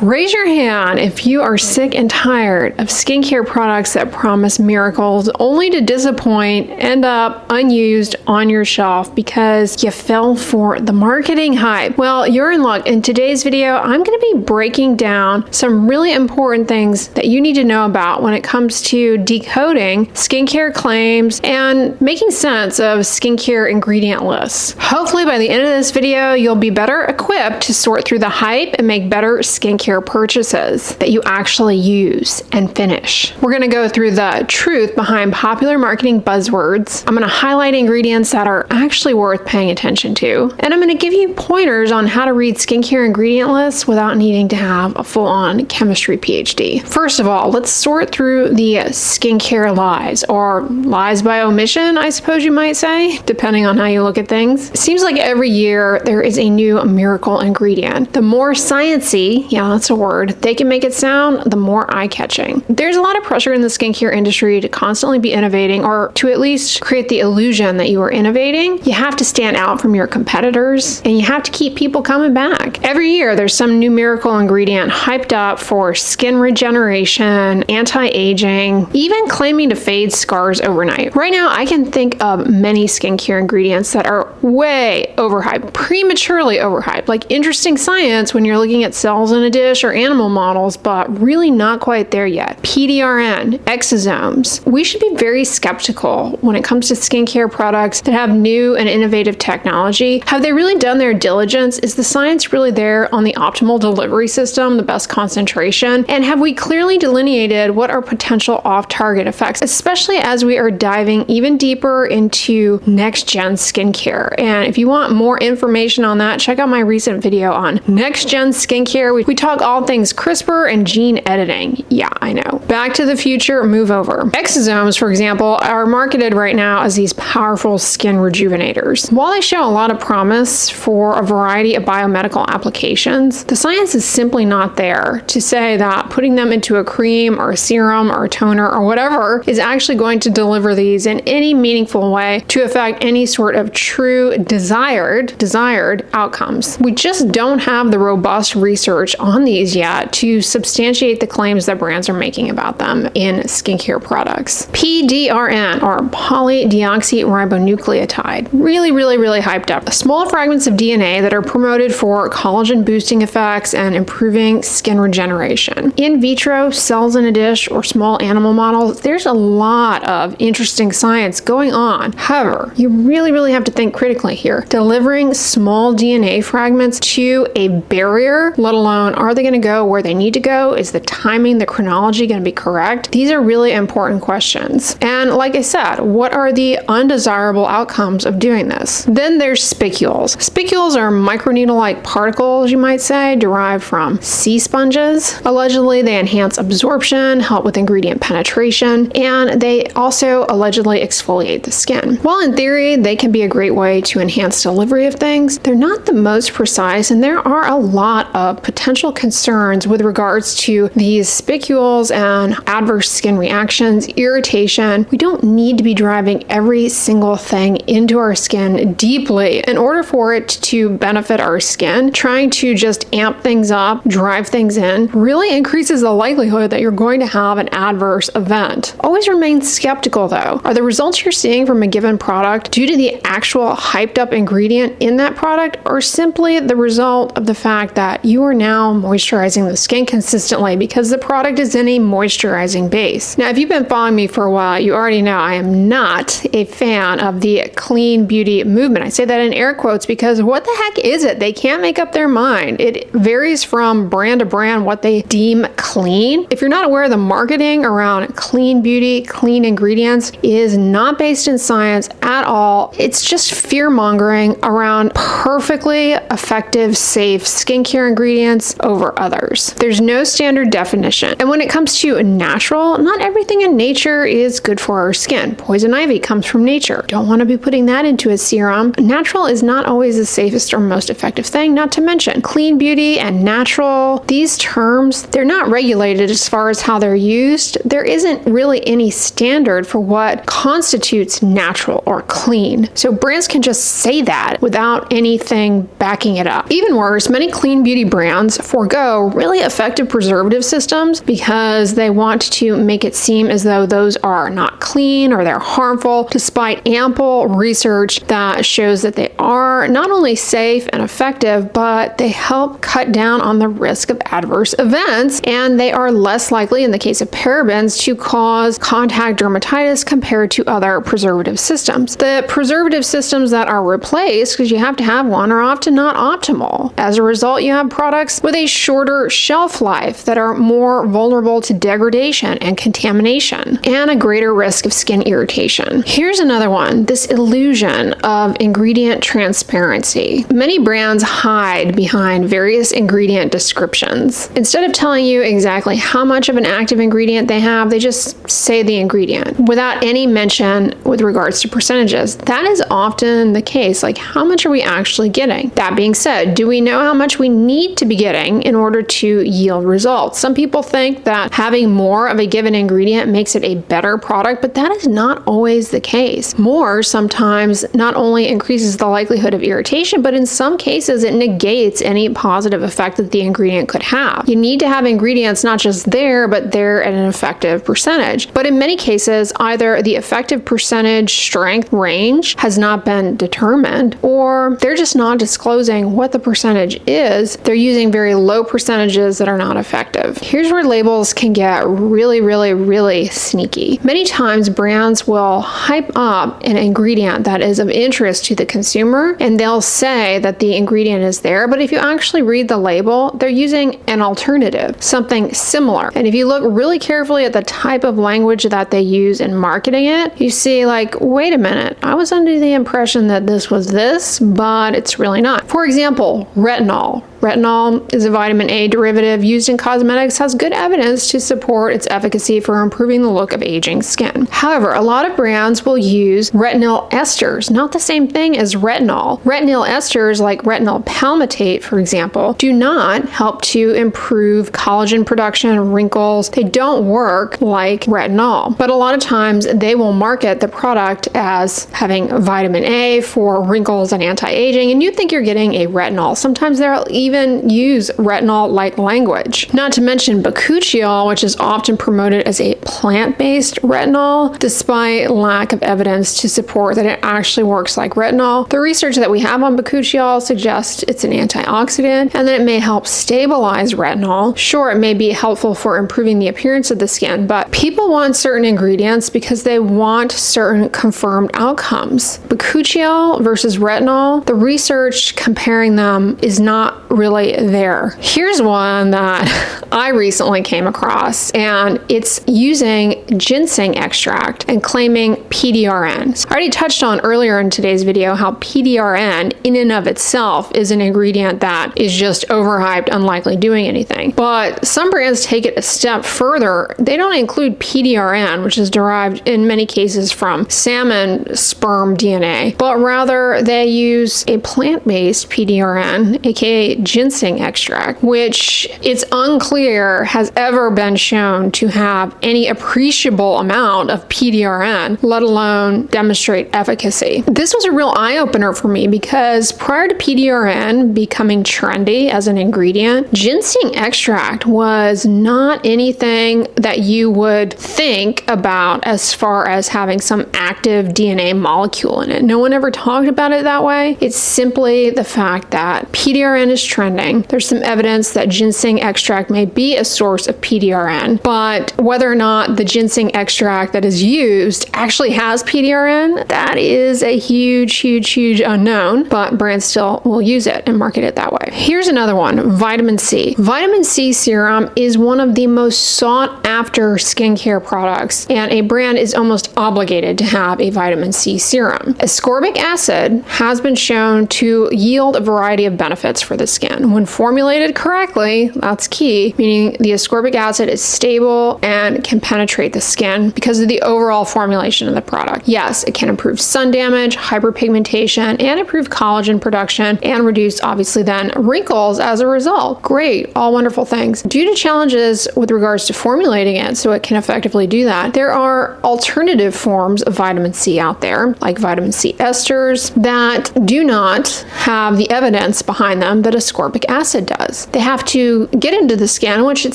Raise your hand if you are sick and tired of skincare products that promise miracles only to disappoint, end up unused on your shelf because you fell for the marketing hype. Well, you're in luck. In today's video, I'm going to be breaking down some really important things that you need to know about when it comes to decoding skincare claims and making sense of skincare ingredient lists. Hopefully by the end of this video, you'll be better equipped to sort through the hype and make better skincare purchases that you actually use and finish. We're going to go through the truth behind popular marketing buzzwords. I'm going to highlight ingredients that are actually worth paying attention to. And I'm going to give you pointers on how to read skincare ingredient lists without needing to have a full-on chemistry PhD. First of all, let's sort through the skincare lies, or lies by omission, I suppose you might say, depending on how you look at things. It seems like every year there is a new miracle ingredient. The more sciencey, that's a word, they can make it sound, the more eye-catching. There's a lot of pressure in the skincare industry to constantly be innovating, or to at least create the illusion that you are innovating. You have to stand out from your competitors, and you have to keep people coming back. Every year there's some new miracle ingredient hyped up for skin regeneration, anti-aging, even claiming to fade scars overnight. Right now I can think of many skincare ingredients that are way overhyped, prematurely overhyped, like interesting science when you're looking at cells in a dish or animal models, but really not quite there yet. PDRN, exosomes. We should be very skeptical when it comes to skincare products that have new and innovative technology. Have they really done their diligence? Is the science really there on the optimal delivery system, the best concentration? And have we clearly delineated what are potential off-target effects, especially as we are diving even deeper into next-gen skincare? And if you want more information on that, check out my recent video on next-gen skincare. We talk all things CRISPR and gene editing. Yeah, I know. Back to the future, move over. Exosomes, for example, are marketed right now as these powerful skin rejuvenators. While they show a lot of promise for a variety of biomedical applications, the science is simply not there to say that putting them into a cream or a serum or a toner or whatever is actually going to deliver these in any meaningful way to affect any sort of true desired outcomes. We just don't have the robust research on these yet to substantiate the claims that brands are making about them in skincare products. PDRN, or polydeoxyribonucleotide, really hyped up. Small fragments of DNA that are promoted for collagen boosting effects and improving skin regeneration. In vitro, cells in a dish, or small animal models, there's a lot of interesting science going on. However, you really have to think critically here. Delivering small DNA fragments to a barrier, let alone are they going to go where they need to go? Is the timing, the chronology going to be correct? These are really important questions. And like I said, what are the undesirable outcomes of doing this? Then there's spicules. Spicules are microneedle-like particles, you might say, derived from sea sponges. Allegedly, they enhance absorption, help with ingredient penetration, and they also allegedly exfoliate the skin. While in theory, they can be a great way to enhance delivery of things, they're not the most precise, and there are a lot of potential concerns with regards to these spicules and adverse skin reactions, irritation. We don't need to be driving every single thing into our skin deeply in order for it to benefit our skin. Trying to just amp things up, drive things in, really increases the likelihood that you're going to have an adverse event. Always remain skeptical though. Are the results you're seeing from a given product due to the actual hyped up ingredient in that product, or simply the result of the fact that you are now moisturizing the skin consistently because the product is in a moisturizing base? Now, if you've been following me for a while, you already know I am not a fan of the clean beauty movement. I say that in air quotes because what the heck is it? They can't make up their mind. It varies from brand to brand what they deem clean. If you're not aware, the marketing around clean beauty, clean ingredients is not based in science at all. It's just fear-mongering around perfectly effective, safe skincare ingredients over others. There's no standard definition. And when it comes to natural, not everything in nature is good for our skin. Poison ivy comes from nature. Don't want to be putting that into a serum. Natural is not always the safest or most effective thing, not to mention clean beauty and natural. These terms, they're not regulated as far as how they're used. There isn't really any standard for what constitutes natural or clean. So brands can just say that without anything backing it up. Even worse, many clean beauty brands, for forego really effective preservative systems because they want to make it seem as though those are not clean or they're harmful, despite ample research that shows that they are not only safe and effective, but they help cut down on the risk of adverse events, and they are less likely, in the case of parabens, to cause contact dermatitis compared to other preservative systems. The preservative systems that are replaced, because you have to have one, are often not optimal. As a result, you have products with a shorter shelf life that are more vulnerable to degradation and contamination, and a greater risk of skin irritation. Here's another one, this illusion of ingredient transparency. Many brands hide behind various ingredient descriptions. Instead of telling you exactly how much of an active ingredient they have, they just say the ingredient without any mention with regards to percentages. That is often the case. Like, how much are we actually getting? That being said, do we know how much we need to be getting in order to yield results? Some people think that having more of a given ingredient makes it a better product, but that is not always the case. More sometimes not only increases the likelihood of irritation, but in some cases it negates any positive effect that the ingredient could have. You need to have ingredients not just there, but there at an effective percentage. But in many cases, either the effective percentage strength range has not been determined, or they're just not disclosing what the percentage is. They're using very low percentages that are not effective. Here's where labels can get really sneaky. Many times brands will hype up an ingredient that is of interest to the consumer, and they'll say that the ingredient is there, but if you actually read the label, they're using an alternative, something similar. And if you look really carefully at the type of language that they use in marketing it, you see, like, wait a minute, I was under the impression that this was this, but it's really not. For example, retinol. Retinol is a vitamin A derivative used in cosmetics, has good evidence to support its efficacy for improving the look of aging skin. However, a lot of brands will use retinol esters, not the same thing as retinol. Retinol esters, like retinol palmitate, for example, do not help to improve collagen production, wrinkles. They don't work like retinol. But a lot of times they will market the product as having vitamin A for wrinkles and anti-aging, and you think you're getting a retinol. Sometimes they'll even use retinol-like language. Not to mention Bakuchiol, which is often promoted as a plant-based retinol, despite lack of evidence to support that it actually works like retinol. The research that we have on Bakuchiol suggests it's an antioxidant and that it may help stabilize retinol. Sure, it may be helpful for improving the appearance of the skin, but people want certain ingredients because they want certain confirmed outcomes. Bakuchiol versus retinol, the research comparing them is not really there. Here's one that I recently came across, and it's using ginseng extract and claiming PDRN. So I already touched on earlier in today's video how PDRN in and of itself is an ingredient that is just overhyped, unlikely doing anything. But some brands take it a step further. They don't include PDRN, which is derived in many cases from salmon sperm DNA, but rather they use a plant-based PDRN, aka ginseng extract, which it's unclear has ever been shown to have any appreciable amount of PDRN, let alone demonstrate efficacy. This was a real eye-opener for me because prior to PDRN becoming trendy as an ingredient, ginseng extract was not anything that you would think about as far as having some active DNA molecule in it. No one ever talked about it that way. It's simply the fact that PDRN is trending. There's some evidence that ginseng extract may be a source of PDRN, but whether or not the ginseng extract that is used actually has PDRN, that is a huge unknown, but brands still will use it and market it that way. Here's another one, vitamin C. Vitamin C serum is one of the most sought after skincare products, and a brand is almost obligated to have a vitamin C serum. Ascorbic acid has been shown to yield a variety of benefits for the skin. When formulated correctly, that's key, meaning the ascorbic acid is stable and can penetrate the skin because of the overall formulation of the product. Yes, it can improve sun damage, hyperpigmentation, and improve collagen production, and reduce, obviously, then wrinkles as a result. Great, all wonderful things. Due to challenges with regards to formulating it so it can effectively do that, there are alternative forms of vitamin C out there, like vitamin C esters, that do not have the evidence behind them that ascorbic ascorbic acid does. They have to get into the skin, which it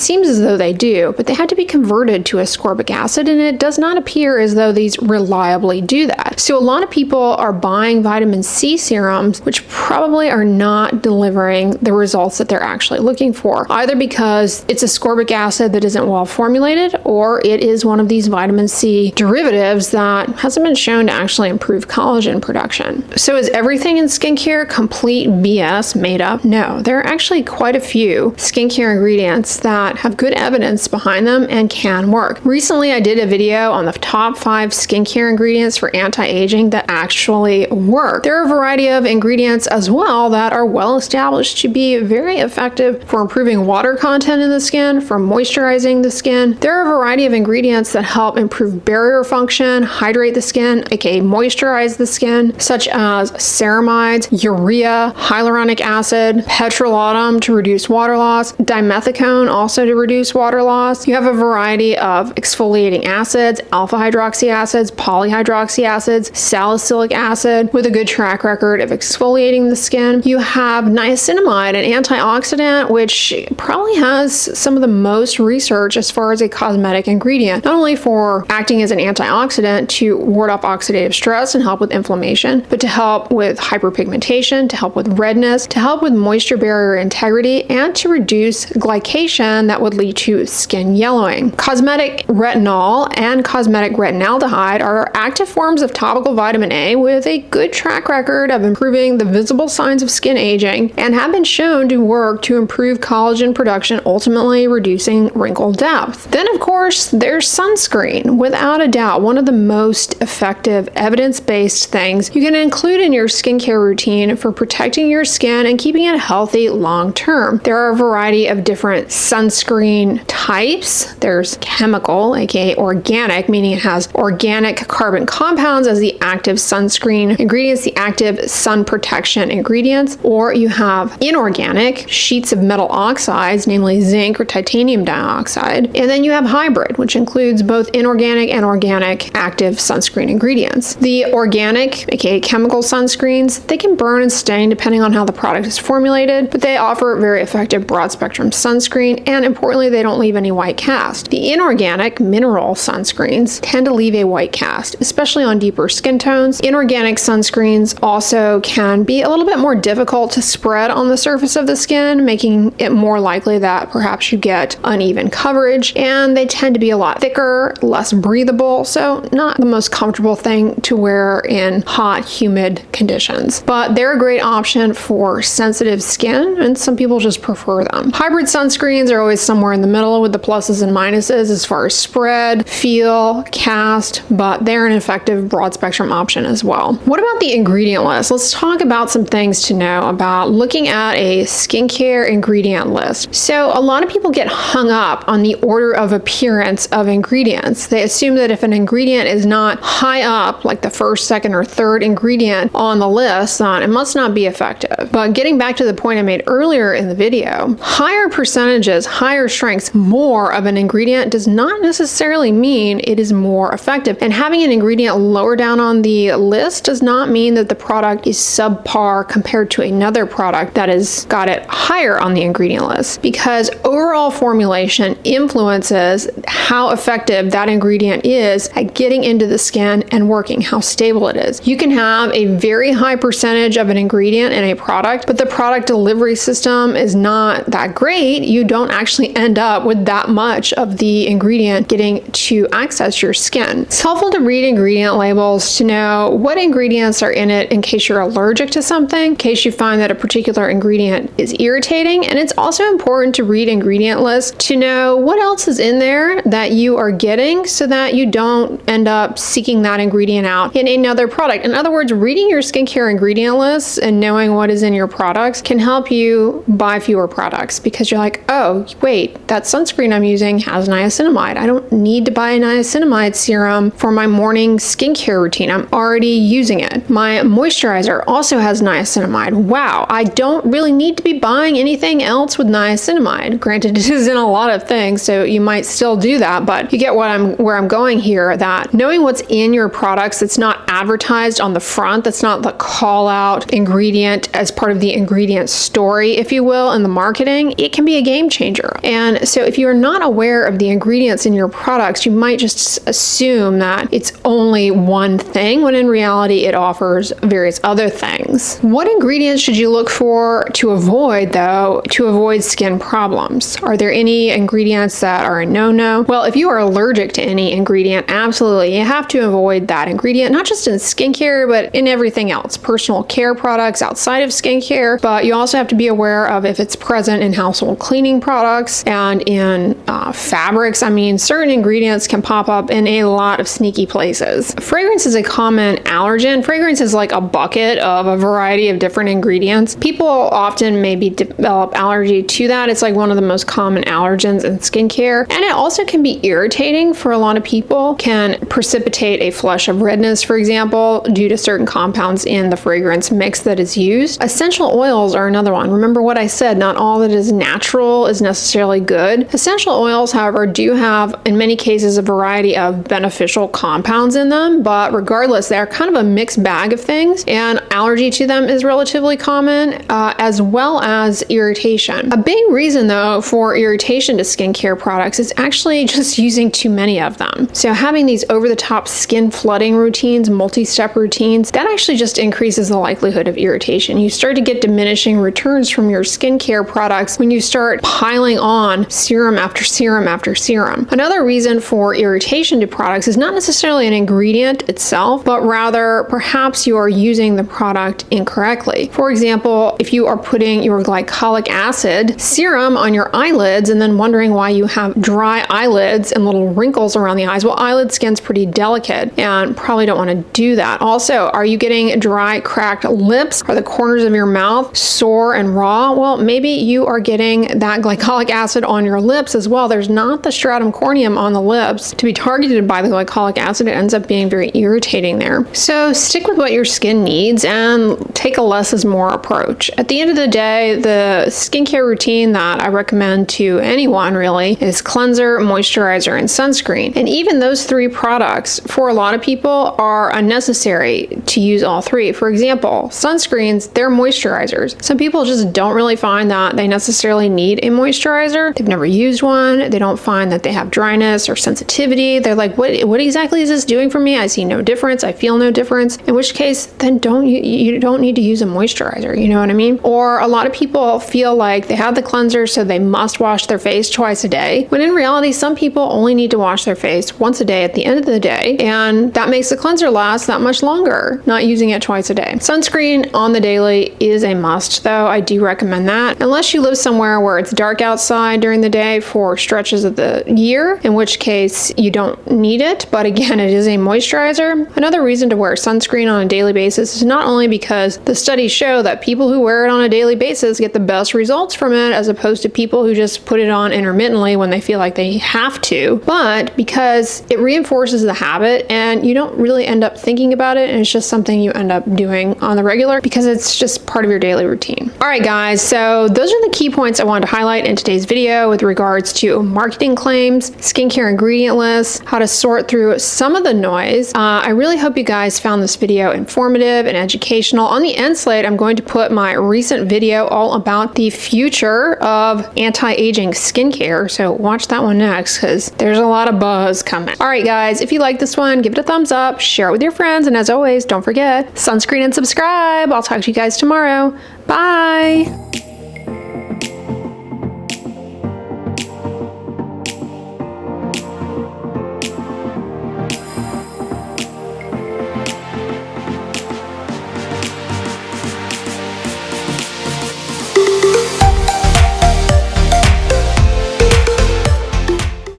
seems as though they do, but they have to be converted to ascorbic acid, and it does not appear as though these reliably do that. So a lot of people are buying vitamin C serums, which probably are not delivering the results that they're actually looking for, either because it's ascorbic acid that isn't well formulated, or it is one of these vitamin C derivatives that hasn't been shown to actually improve collagen production. So is everything in skincare complete BS made up? No, there are actually quite a few skincare ingredients that have good evidence behind them and can work. Recently, I did a video on the top 5 skincare ingredients for anti-aging that actually work. There are a variety of ingredients as well that are well established to be very effective for improving water content in the skin, for moisturizing the skin. There are a variety of ingredients that help improve barrier function, hydrate the skin, aka moisturize the skin, such as ceramides, urea, hyaluronic acid, petrolatum to reduce water loss, dimethicone also to reduce water loss. You have a variety of exfoliating acids, alpha hydroxy acids, polyhydroxy acids, salicylic acid with a good track record of exfoliating the skin. You have niacinamide, an antioxidant, which probably has some of the most research as far as a cosmetic ingredient, not only for acting as an antioxidant to ward off oxidative stress and help with inflammation, but to help with hyperpigmentation, to help with redness, to help with moisture barrier integrity, and to reduce glycation that would lead to skin yellowing. Cosmetic retinol and cosmetic retinaldehyde are active forms of topical vitamin A with a good track record of improving the visible signs of skin aging and have been shown to work to improve collagen production, ultimately reducing wrinkle depth. Then, of course, there's sunscreen. Without a doubt, one of the most effective evidence-based things you can include in your skincare routine for protecting your skin and keeping it healthy long term. There are a variety of different sunscreen types. There's chemical, aka organic, meaning it has organic carbon compounds as the active sunscreen ingredients, the active sun protection ingredients, or you have inorganic sheets of metal oxides, namely zinc or titanium dioxide, and then you have hybrid, which includes both inorganic and organic active sunscreen ingredients. The organic, aka chemical sunscreens, they can burn and stain depending on how the product is formulated, but they offer very effective broad spectrum sunscreen, and importantly, they don't leave any white cast. The inorganic mineral sunscreens tend to leave a white cast, especially on deeper skin tones. Inorganic sunscreens also can be a little bit more difficult to spread on the surface of the skin, making it more likely that perhaps you get uneven coverage, and they tend to be a lot thicker, less breathable, so not the most comfortable thing to wear in hot, humid conditions. But they're a great option for sensitive skin, and some people just prefer them. Hybrid sunscreens are always somewhere in the middle with the pluses and minuses as far as spread, feel, cast, but they're an effective broad spectrum option as well. What about the ingredient list? Let's talk about some things to know about looking at a skincare ingredient list. So a lot of people get hung up on the order of appearance of ingredients. They assume that if an ingredient is not high up, like the first, second, or third ingredient on the list, then it must not be effective. But getting back to the point I made earlier in the video, higher percentages, higher strengths, more of an ingredient does not necessarily mean it is more effective. And having an ingredient lower down on the list does not mean that the product is subpar compared to another product that has got it higher on the ingredient list, because overall formulation influences how effective that ingredient is at getting into the skin and working, how stable it is. You can have a very high percentage of an ingredient in a product, but the product delivery system is not that great. You don't actually end up with that much of the ingredient getting to access your skin. It's helpful to read ingredient labels to know what ingredients are in it in case you're allergic to something, in case you find that a particular ingredient is irritating, and it's also important to read ingredient lists to know what else is in there that you are getting so that you don't end up seeking that ingredient out in another product. In other words, reading your skincare ingredient lists and knowing what is in your products can help you buy fewer products, because you're like, oh, wait, that sunscreen sunscreen I'm using has niacinamide. I don't need to buy a niacinamide serum for my morning skincare routine. I'm already using it. My moisturizer also has niacinamide. Wow, I don't really need to be buying anything else with niacinamide. Granted, it is in a lot of things, so you might still do that, but you get where I'm going here, that knowing what's in your products that's not advertised on the front, that's not the call out ingredient as part of the ingredient story, if you will, in the marketing, it can be a game changer. And so if you're not aware of the ingredients in your products, you might just assume that it's only one thing, when in reality it offers various other things. What ingredients should you look for to avoid, though, to avoid skin problems? Are there any ingredients that are a no-no? Well, if you are allergic to any ingredient, absolutely, you have to avoid that ingredient, not just in skincare, but in everything else. Personal care products outside of skincare, but you also have to be aware of if it's present in household cleaning products and in fabrics. I mean, certain ingredients can pop up in a lot of sneaky places. Fragrance is a common allergen. Fragrance is like a bucket of a variety of different ingredients. People often maybe develop allergy to that. It's like one of the most common allergens in skincare. And it also can be irritating for a lot of people, can precipitate a flush of redness, for example, due to certain compounds in the fragrance mix that is used. Essential oils are another one. Remember what I said, not all that is natural is necessarily good. Essential oils, however, do have, in many cases, a variety of beneficial compounds in them, but regardless, they're kind of a mixed bag of things, and allergy to them is relatively common, as well as irritation. A big reason, though, for irritation to skincare products is actually just using too many of them. So having these over-the-top skin flooding routines, multi-step routines, that actually just increases the likelihood of irritation. You start to get diminishing returns from your skincare products when you start piling on serum after serum after serum. Another reason for irritation to products is not necessarily an ingredient itself, but rather perhaps you are using the product incorrectly. For example, if you are putting your glycolic acid serum on your eyelids and then wondering why you have dry eyelids and little wrinkles around the eyes, well, eyelid skin's pretty delicate and probably don't want to do that. Also, are you getting dry, cracked lips? Are the corners of your mouth sore and raw? Well, maybe you are getting that glycolic acid on your lips as well. There's not the stratum corneum on the lips to be targeted by the glycolic acid. It ends up being very irritating there. So stick with what your skin needs and take a less is more approach. At the end of the day, the skincare routine that I recommend to anyone really is cleanser, moisturizer, and sunscreen. And even those three products, for a lot of people, are unnecessary to use all three. For example, sunscreens, they're moisturizers. Some people just don't really find that they necessarily need a moisturizer. They've never used one. They don't find that they have dryness or sensitivity. They're like, what exactly is this doing for me? I see no difference. I feel no difference. In which case, then you don't need to use a moisturizer. You know what I mean? Or a lot of people feel like they have the cleanser, so they must wash their face twice a day. When in reality, some people only need to wash their face once a day at the end of the day. And that makes the cleanser last that much longer, not using it twice a day. Sunscreen on the daily is a must, though. I do recommend that. Unless you live somewhere where it's dark outside during the day for stretches of the year, in which case you don't need it. But again, it is a moisturizer. Another reason to wear sunscreen on a daily basis is not only because the studies show that people who wear it on a daily basis get the best results from it, as opposed to people who just put it on intermittently when they feel like they have to, but because it reinforces the habit and you don't really end up thinking about it, and it's just something you end up doing on the regular because it's just part of your daily routine. All right, guys, so those are the key points I wanted to highlight in today's video with regards to marketing claims, skincare ingredient lists, how to sort through some of the noise. I really hope you guys found this video informative and educational. On the end slate, I'm going to put my recent video all about the future of anti-aging skincare, so watch that one next because there's a lot of buzz coming. All right, guys, if you like this one, give it a thumbs up, share it with your friends, and as always, don't forget, sunscreen and subscribe. I'll talk to you guys tomorrow. Bye!